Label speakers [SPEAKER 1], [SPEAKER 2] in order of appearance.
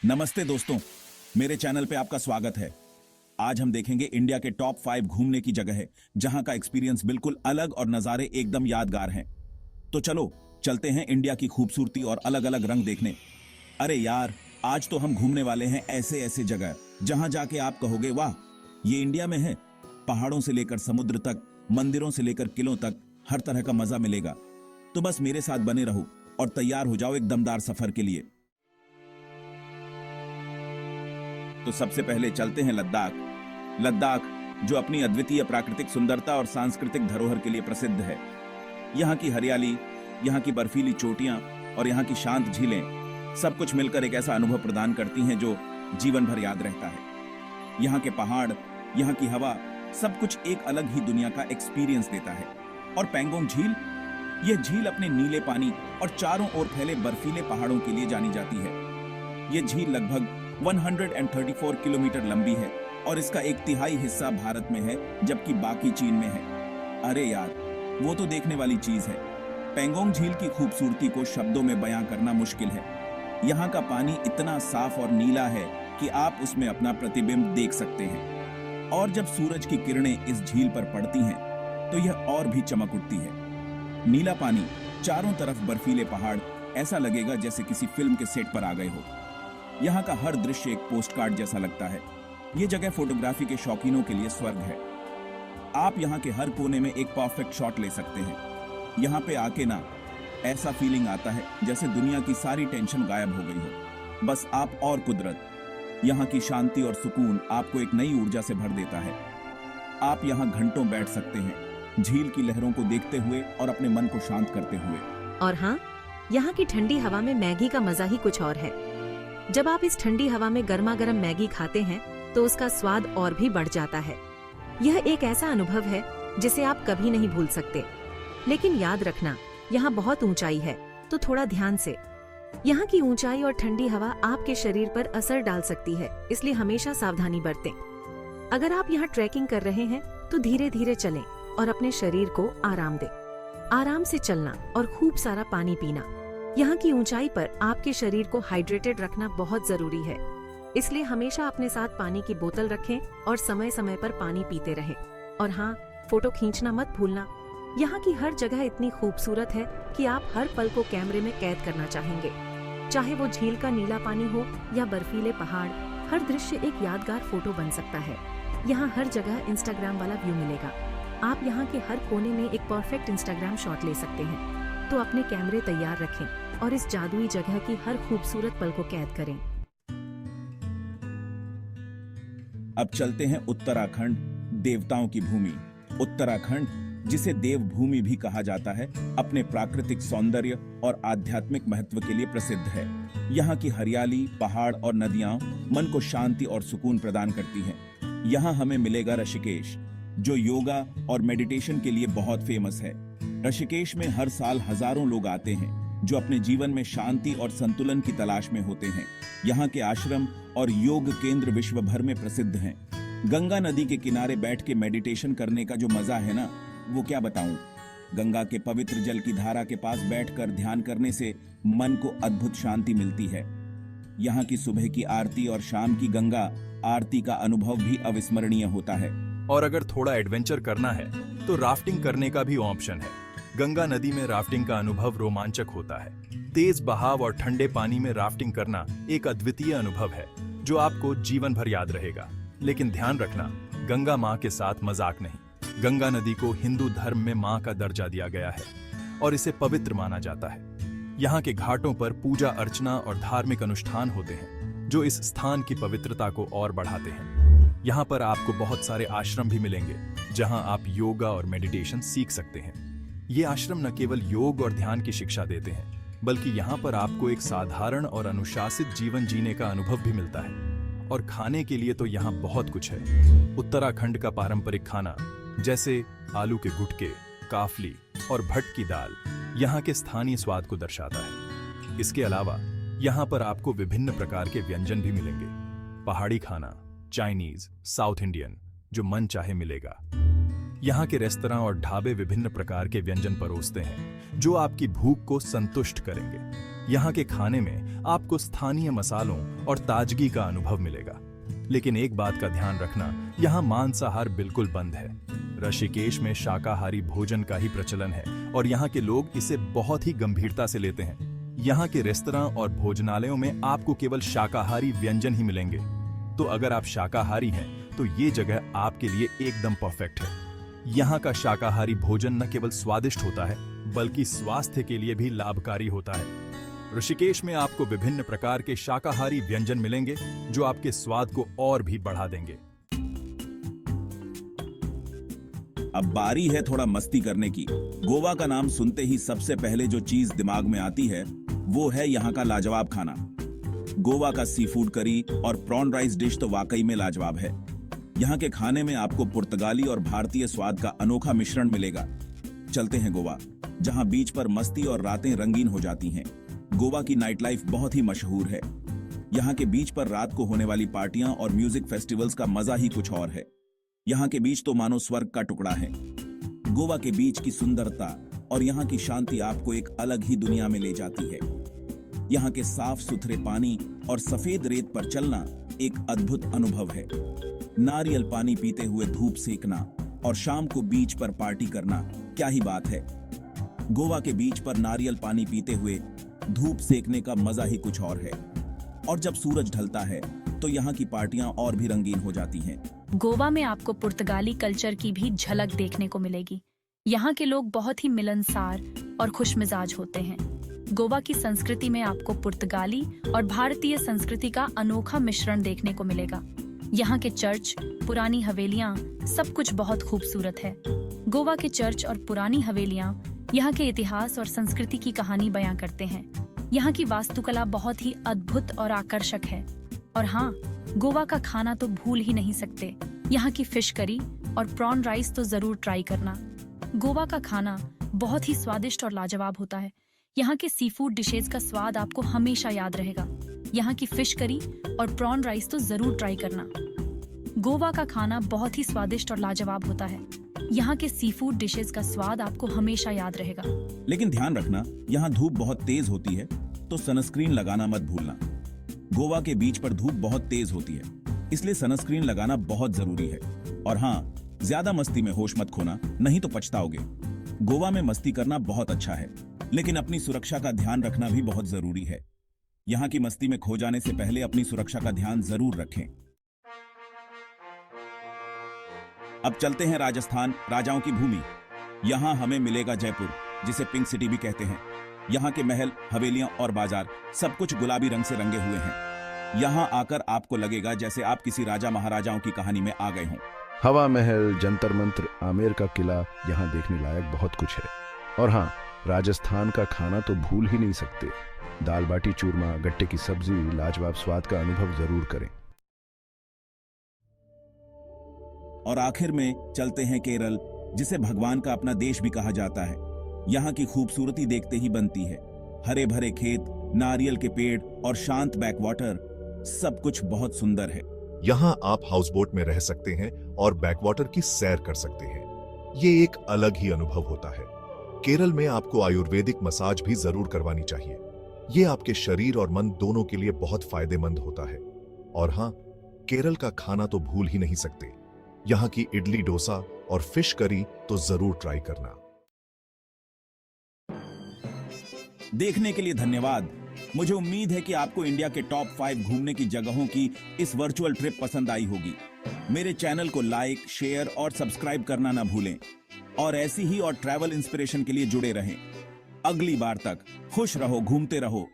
[SPEAKER 1] नमस्ते दोस्तों, मेरे चैनल पे आपका स्वागत है। आज हम देखेंगे इंडिया के टॉप 5 घूमने की जगह है जहां का एक्सपीरियंस बिल्कुल अलग और नज़ारे एकदम यादगार हैं। तो चलो चलते हैं इंडिया की खूबसूरती और अलग अलग रंग देखने। अरे यार, आज तो हम घूमने वाले हैं ऐसे ऐसे जगह जहां जाके आप कहोगे वाह, ये इंडिया में है। पहाड़ों से लेकर समुद्र तक, मंदिरों से लेकर किलों तक, हर तरह का मजा मिलेगा। तो बस मेरे साथ बने रहो और तैयार हो जाओ एक दमदार सफर के लिए। तो सबसे पहले चलते हैं लद्दाख। लद्दाख जो अपनी अद्वितीय प्राकृतिक सुंदरता और सांस्कृतिक धरोहर के लिए प्रसिद्ध है। यहाँ की हरियाली, यहाँ की बर्फीली चोटियां और यहाँ की शांत झीलें सब कुछ मिलकर एक ऐसा अनुभव प्रदान करती हैं जो जीवन भर याद रहता है। यहाँ के पहाड़, यहाँ की हवा, सब कुछ एक अलग ही दुनिया का एक्सपीरियंस देता है। और पेंगोंग झील, यह झील अपने नीले पानी और चारों ओर फैले बर्फीले पहाड़ों के लिए जानी जाती है। यह झील लगभग 134 किलोमीटर लंबी है और इसका 1/3 हिस्सा भारत में है जबकि बाकी चीन में है। अरे यार, वो तो देखने वाली चीज है। पेंगोंग झील की खूबसूरती को शब्दों में बयां करना मुश्किल है। यहाँ का पानी इतना साफ और नीला है कि आप उसमें अपना प्रतिबिंब देख सकते हैं। और जब सूरज की किरणें इस झील पर पड़ती हैं तो यह और भी चमक उठती है। नीला पानी, चारों तरफ बर्फीले पहाड़, ऐसा लगेगा जैसे किसी फिल्म के सेट पर आ गए हो। यहाँ का हर दृश्य एक पोस्टकार्ड जैसा लगता है। ये जगह फोटोग्राफी के शौकीनों के लिए स्वर्ग है। आप यहाँ के हर कोने में एक परफेक्ट शॉट ले सकते हैं। यहाँ पे आके ना ऐसा फीलिंग आता है जैसे दुनिया की सारी टेंशन गायब हो गई हो। बस आप और कुदरत। यहाँ की शांति और सुकून आपको एक नई ऊर्जा से भर देता है। आप यहाँ घंटों बैठ सकते हैं, झील की लहरों को देखते हुए और अपने मन को शांत करते हुए।
[SPEAKER 2] और हाँ, यहाँ की ठंडी हवा में मैगी का मजा ही कुछ और है। जब आप इस ठंडी हवा में गर्मा गर्म मैगी खाते हैं तो उसका स्वाद और भी बढ़ जाता है। यह एक ऐसा अनुभव है जिसे आप कभी नहीं भूल सकते। लेकिन याद रखना, यहाँ बहुत ऊंचाई है, तो थोड़ा ध्यान से। यहाँ की ऊंचाई और ठंडी हवा आपके शरीर पर असर डाल सकती है, इसलिए हमेशा सावधानी बरतें। अगर आप यहाँ ट्रैकिंग कर रहे हैं तो धीरे धीरे चलें और अपने शरीर को आराम दें। आराम से चलना और खूब सारा पानी पीना। यहाँ की ऊंचाई पर आपके शरीर को हाइड्रेटेड रखना बहुत जरूरी है, इसलिए हमेशा अपने साथ पानी की बोतल रखें और समय समय पर पानी पीते रहें। और हाँ, फोटो खींचना मत भूलना। यहाँ की हर जगह इतनी खूबसूरत है कि आप हर पल को कैमरे में कैद करना चाहेंगे। चाहे वो झील का नीला पानी हो या बर्फीले पहाड़, हर दृश्य एक यादगार फोटो बन सकता है। यहाँ हर जगह इंस्टाग्राम वाला व्यू मिलेगा। आप यहाँ के हर कोने में एक परफेक्ट इंस्टाग्राम शॉट ले सकते हैं। तो अपने कैमरे तैयार रखें और इस जादुई जगह की हर खूबसूरत पल को कैद करें।
[SPEAKER 1] अब चलते हैं उत्तराखंड, देवताओं की भूमि। उत्तराखंड, जिसे देवभूमि भी कहा जाता है, अपने प्राकृतिक सौंदर्य और आध्यात्मिक महत्व के लिए प्रसिद्ध है। यहाँ की हरियाली, पहाड़ और नदियां मन को शांति और सुकून प्रदान करती हैं। यहाँ हमें मिलेगा ऋषिकेश, जो योगा और मेडिटेशन के लिए बहुत फेमस है। ऋषिकेश में हर साल हजारों लोग आते हैं जो अपने जीवन में शांति और संतुलन की तलाश में होते हैं। यहाँ के आश्रम और योग केंद्र विश्व भर में प्रसिद्ध हैं। गंगा नदी के किनारे बैठ के मेडिटेशन करने का जो मजा है ना, वो क्या बताऊं। गंगा के पवित्र जल की धारा के पास बैठकर ध्यान करने से मन को अद्भुत शांति मिलती है। यहाँ की सुबह की आरती और शाम की गंगा आरती का अनुभव भी अविस्मरणीय होता है।
[SPEAKER 3] और अगर थोड़ा एडवेंचर करना है तो राफ्टिंग करने का भी ऑप्शन है। गंगा नदी में राफ्टिंग का अनुभव रोमांचक होता है। तेज बहाव और ठंडे पानी में राफ्टिंग करना एक अद्वितीय अनुभव है जो आपको जीवन भर याद रहेगा। लेकिन ध्यान रखना, गंगा माँ के साथ मजाक नहीं। गंगा नदी को हिंदू धर्म में माँ का दर्जा दिया गया है और इसे पवित्र माना जाता है। यहाँ के घाटों पर पूजा अर्चना और धार्मिक अनुष्ठान होते हैं जो इस स्थान की पवित्रता को और बढ़ाते हैं। यहाँ पर आपको बहुत सारे आश्रम भी मिलेंगे जहाँ आप योगा और मेडिटेशन सीख सकते हैं। ये आश्रम न केवल योग और ध्यान की शिक्षा देते हैं, बल्कि यहाँ पर आपको एक साधारण और अनुशासित जीवन जीने का अनुभव भी मिलता है। और खाने के लिए तो यहाँ बहुत कुछ है। उत्तराखंड का पारंपरिक खाना जैसे आलू के गुटके, काफली और भट्ट की दाल यहाँ के स्थानीय स्वाद को दर्शाता है। इसके अलावा यहाँ पर आपको विभिन्न प्रकार के व्यंजन भी मिलेंगे। पहाड़ी खाना, चाइनीज, साउथ इंडियन, जो मन चाहे मिलेगा। यहाँ के रेस्तरां और ढाबे विभिन्न प्रकार के व्यंजन परोसते हैं जो आपकी भूख को संतुष्ट करेंगे। यहाँ के खाने में आपको स्थानीय मसालों और ताजगी का अनुभव मिलेगा। लेकिन एक बात का ध्यान रखना, यहाँ मांसाहार बिल्कुल बंद है। ऋषिकेश में शाकाहारी भोजन का ही प्रचलन है और यहाँ के लोग इसे बहुत ही गंभीरता से लेते हैं। यहाँ के रेस्तरां और भोजनालयों में आपको केवल शाकाहारी व्यंजन ही मिलेंगे। तो अगर आप शाकाहारी हैं तो ये जगह आपके लिए एकदम परफेक्ट है। यहाँ का शाकाहारी भोजन न केवल स्वादिष्ट होता है बल्कि स्वास्थ्य के लिए भी लाभकारी होता है। ऋषिकेश में आपको विभिन्न प्रकार के शाकाहारी व्यंजन मिलेंगे जो आपके स्वाद को और भी बढ़ा देंगे।
[SPEAKER 1] अब बारी है थोड़ा मस्ती करने की। गोवा का नाम सुनते ही सबसे पहले जो चीज दिमाग में आती है वो है यहाँ का लाजवाब खाना। गोवा का सी फूड करी और प्रॉन राइस डिश तो वाकई में लाजवाब है। यहाँ के खाने में आपको पुर्तगाली और भारतीय स्वाद का अनोखा मिश्रण मिलेगा। चलते हैं गोवा, जहाँ बीच पर मस्ती और रातें रंगीन हो जाती हैं। गोवा की नाइट लाइफ बहुत ही मशहूर है। यहाँ के बीच पर रात को होने वाली पार्टियां और म्यूजिक फेस्टिवल्स का मजा ही कुछ और है। यहाँ के बीच तो मानो स्वर्ग का टुकड़ा है। गोवा के बीच की सुंदरता और यहाँ की शांति आपको एक अलग ही दुनिया में ले जाती है। यहाँ के साफ सुथरे पानी और सफेद रेत पर चलना एक अद्भुत अनुभव है। नारियल पानी पीते हुए धूप सेकना और शाम को बीच पर पार्टी करना क्या ही बात है। गोवा के बीच पर नारियल पानी पीते हुए धूप सेकने का मजा ही कुछ और है। और जब सूरज ढलता है तो यहाँ की पार्टियां और भी रंगीन हो जाती हैं।
[SPEAKER 4] गोवा में आपको पुर्तगाली कल्चर की भी झलक देखने को मिलेगी। यहाँ के लोग बहुत ही मिलनसार और खुशमिजाज होते हैं। गोवा की संस्कृति में आपको पुर्तगाली और भारतीय संस्कृति का अनोखा मिश्रण देखने को मिलेगा। यहाँ के चर्च, पुरानी हवेलियाँ, सब कुछ बहुत खूबसूरत है। गोवा के चर्च और पुरानी हवेलियाँ यहाँ के इतिहास और संस्कृति की कहानी बयां करते हैं। यहाँ की वास्तुकला बहुत ही अद्भुत और आकर्षक है। और हाँ, गोवा का खाना तो भूल ही नहीं सकते। यहाँ की फिश करी और प्रॉन राइस तो जरूर ट्राई करना। गोवा का खाना बहुत ही स्वादिष्ट और लाजवाब होता है। यहाँ के सी फूड डिशेज का स्वाद आपको हमेशा याद रहेगा। यहाँ की फिश करी और प्रॉन राइस तो जरूर ट्राई करना। गोवा का खाना बहुत ही स्वादिष्ट और लाजवाब होता है। यहाँ के सी फूड डिशेज का स्वाद आपको हमेशा याद रहेगा।
[SPEAKER 1] लेकिन ध्यान रखना, यहाँ धूप बहुत तेज होती है तो सनस्क्रीन लगाना मत भूलना। गोवा के बीच पर धूप बहुत तेज होती है, इसलिए सनस्क्रीन लगाना बहुत जरूरी है। और हाँ, ज्यादा मस्ती में होश मत खोना, नहीं तो पछताओगे। गोवा में मस्ती करना बहुत अच्छा है, लेकिन अपनी सुरक्षा का ध्यान रखना भी बहुत जरूरी है। यहाँ की मस्ती में खो जाने से पहले अपनी सुरक्षा का ध्यान जरूर रखें। अब चलते हैं राजस्थान, राजाओं की भूमि। यहाँ हमें मिलेगा जयपुर, जिसे पिंक सिटी भी कहते हैं। यहाँ के महल, हवेलियां और बाजार सब कुछ गुलाबी रंग से रंगे हुए हैं। यहाँ आकर आपको लगेगा जैसे आप किसी राजा महाराजाओं की कहानी में आ गए हों।
[SPEAKER 5] हवा महल, जंतर मंत्र, आमेर का किला, यहाँ देखने लायक बहुत कुछ है। और हाँ, राजस्थान का खाना तो भूल ही नहीं सकते। दाल बाटी चूरमा, गट्टे की सब्जी, लाजवाब स्वाद का अनुभव जरूर करें।
[SPEAKER 1] और आखिर में चलते हैं केरल, जिसे भगवान का अपना देश भी कहा जाता है। यहाँ की खूबसूरती देखते ही बनती है। हरे भरे खेत, नारियल के पेड़ और शांत बैकवाटर, सब कुछ बहुत सुंदर है।
[SPEAKER 6] यहाँ आप हाउस बोट में रह सकते हैं और बैकवाटर की सैर कर सकते हैं। ये एक अलग ही अनुभव होता है। केरल में आपको आयुर्वेदिक मसाज भी जरूर करवानी चाहिए। ये आपके शरीर और मन दोनों के लिए बहुत फायदेमंद होता है। और हाँ, केरल का खाना तो भूल ही नहीं सकते। यहाँ की इडली डोसा और फिश करी तो जरूर ट्राई करना।
[SPEAKER 1] देखने के लिए धन्यवाद। मुझे उम्मीद है कि आपको इंडिया के टॉप 5 घूमने की जगहों की इस वर्चुअल ट्रिप पसंद आई होगी। मेरे चैनल को लाइक, शेयर और सब्सक्राइब करना ना भूलें। और ऐसी ही और ट्रैवल इंस्पिरेशन के लिए जुड़े रहें। अगली बार तक खुश रहो, घूमते रहो।